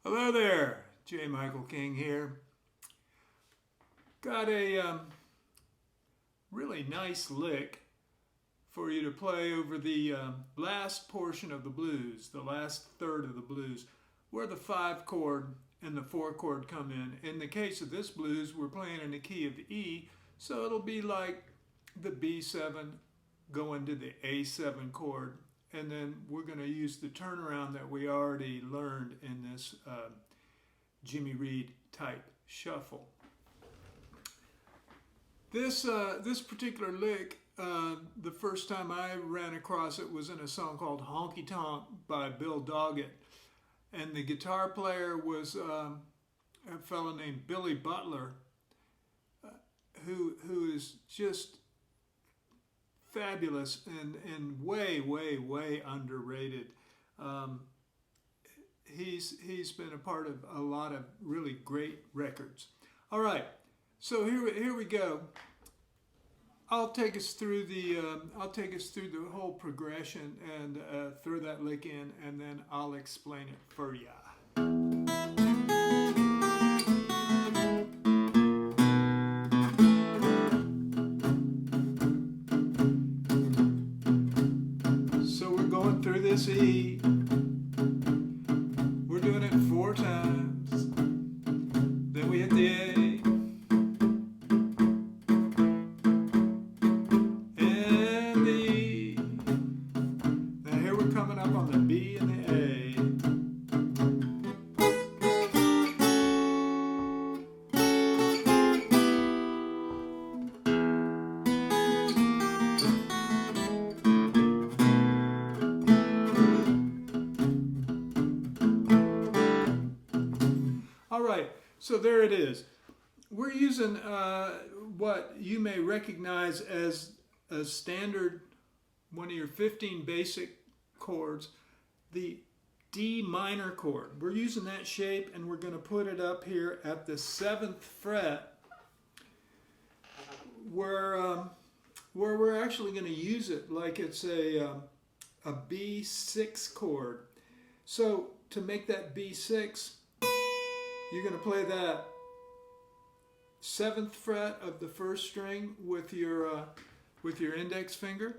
Hello there, J. Michael King here. Got a really nice lick for you to play over the last portion of the blues, the last third of the blues, where the 5 chord and the 4 chord come in. In the case of this blues, we're playing in the key of E, so it'll be like the B7 going to the A7 chord. And then we're going to use the turnaround that we already learned in this Jimmy Reed type shuffle. This particular lick, the first time I ran across it was in a song called Honky Tonk by Bill Doggett. And the guitar player was a fellow named Billy Butler, who is just fabulous and way underrated. He's been a part of a lot of really great records. All right, so here we go. I'll take us through the whole progression and throw that lick in, and then I'll explain it for ya. Through this E, we're doing it 4 times, then we hit the A, and the E. Now here we're coming up on the B and the A. Alright, so there it is. We're using what you may recognize as a standard, one of your 15 basic chords, the D minor chord. We're using that shape, and we're going to put it up here at the 7th fret where we're actually going to use it like it's a B6 chord. So to make that B6, you're going to play that 7th fret of the 1st string with your index finger.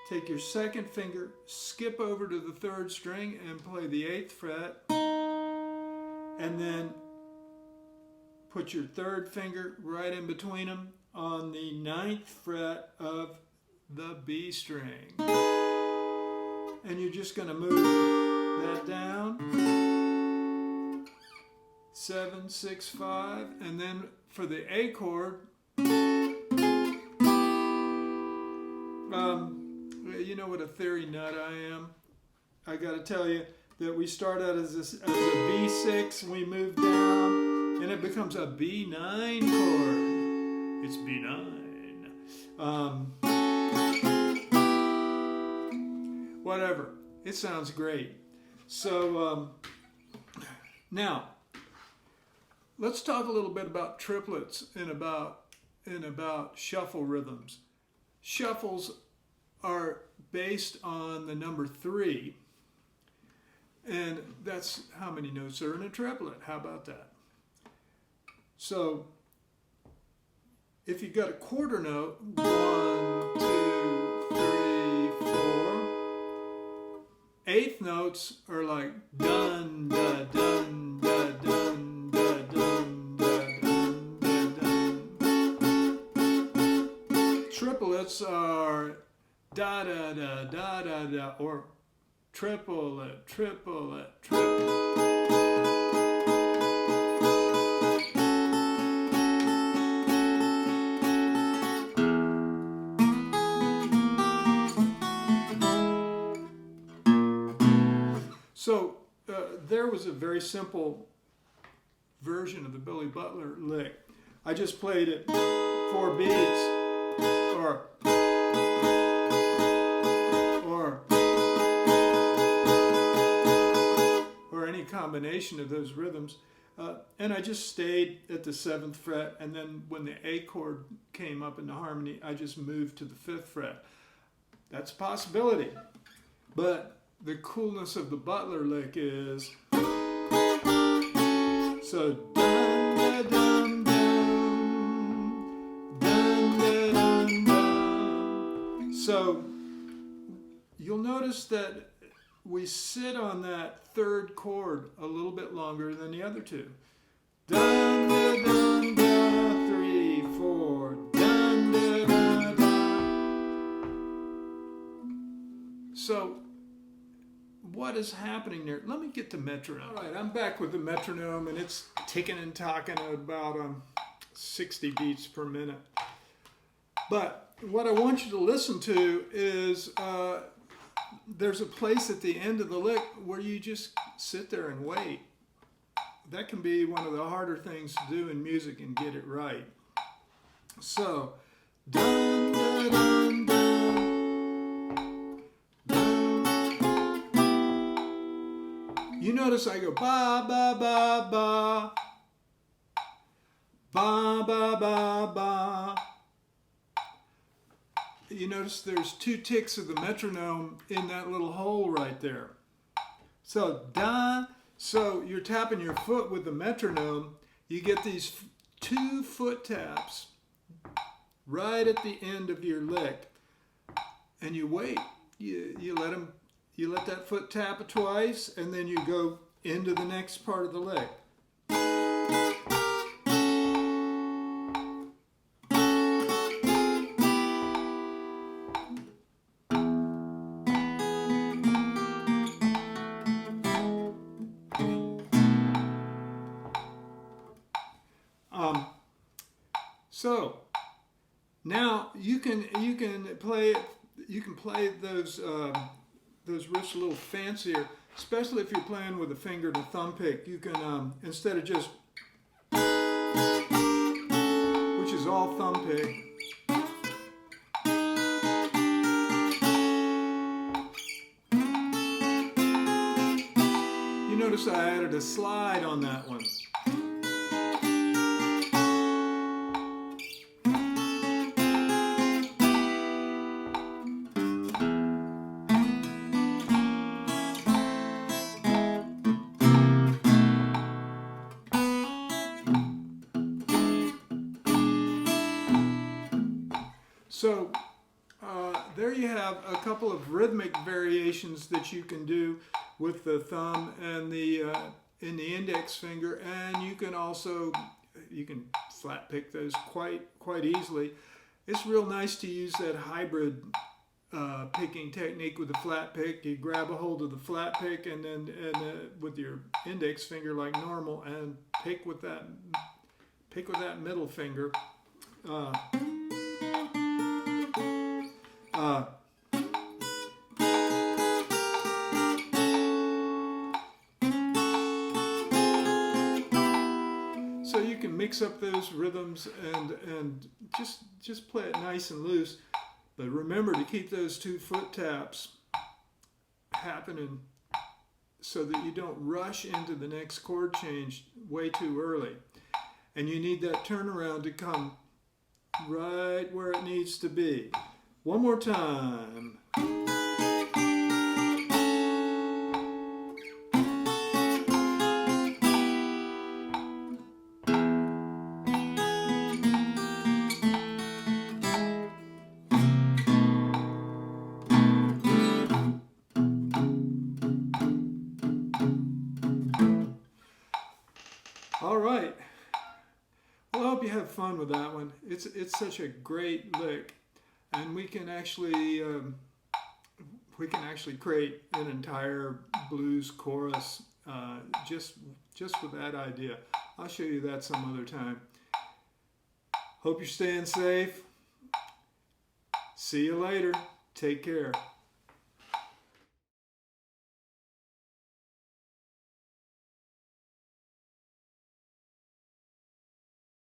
Take your 2nd finger, skip over to the 3rd string and play the 8th fret. And then put your 3rd finger right in between them on the 9th fret of the B string. And you're just going to move that down. 7, 6, 5, and then for the A chord, you know what a theory nut I am. I got to tell you that we start out as a B6, we move down, and it becomes a B9 chord. It's B9. Whatever. It sounds great. So now, let's talk a little bit about triplets and about shuffle rhythms. Shuffles are based on the number 3, and that's how many notes are in a triplet. How about that? So if you've got a quarter note, 1, 2, 3, 4. 8th notes are like dun, da, dun, da, dun, da, dun, da, dun, da, dun. Triplets are da, da, da, da, da, da, or triplet, triplet, triplet. So there was a very simple version of the Billy Butler lick. I just played it 4 beats, or any combination of those rhythms, and I just stayed at the 7th fret, and then when the A chord came up in the harmony, I just moved to the 5th fret. That's a possibility, but the coolness of the Butler lick is So dun, da, dun, dun, dun, da, dun, dun. So you'll notice that we sit on that third chord a little bit longer than the other two. Dun, da, dun, da, 3, 4, dun, da, da, da. So what is happening there? Let me get the metronome. All right, I'm back with the metronome, and it's ticking and talking at about 60 beats per minute. But what I want you to listen to is there's a place at the end of the lick where you just sit there and wait. That can be one of the harder things to do in music and get it right. So, dun, dun, dun, dun, dun. You notice I go ba, ba, ba, ba, ba, ba, ba, ba. You notice there's 2 ticks of the metronome in that little hole right there. So, da. So you're tapping your foot with the metronome. You get these 2 foot taps right at the end of your lick, and you wait. You let that foot tap twice, and then you go into the next part of the lick. So now you can play those riffs a little fancier, especially if you're playing with a finger and a thumb pick. You can instead of just, which is all thumb pick, you notice I added a slide on that one. So there you have a couple of rhythmic variations that you can do with the thumb and the in the index finger, and you can flat pick those quite easily. It's real nice to use that hybrid picking technique with the flat pick. You grab a hold of the flat pick and then with your index finger like normal, and pick with that middle finger. So you can mix up those rhythms and just play it nice and loose, but remember to keep those 2 foot taps happening so that you don't rush into the next chord change way too early. And you need that turnaround to come right where it needs to be. One more time. All right. Well, I hope you have fun with that one. It's such a great lick, and we can actually create an entire blues chorus just with that idea. I'll show you that some other time. Hope you're staying safe. See you later. Take care.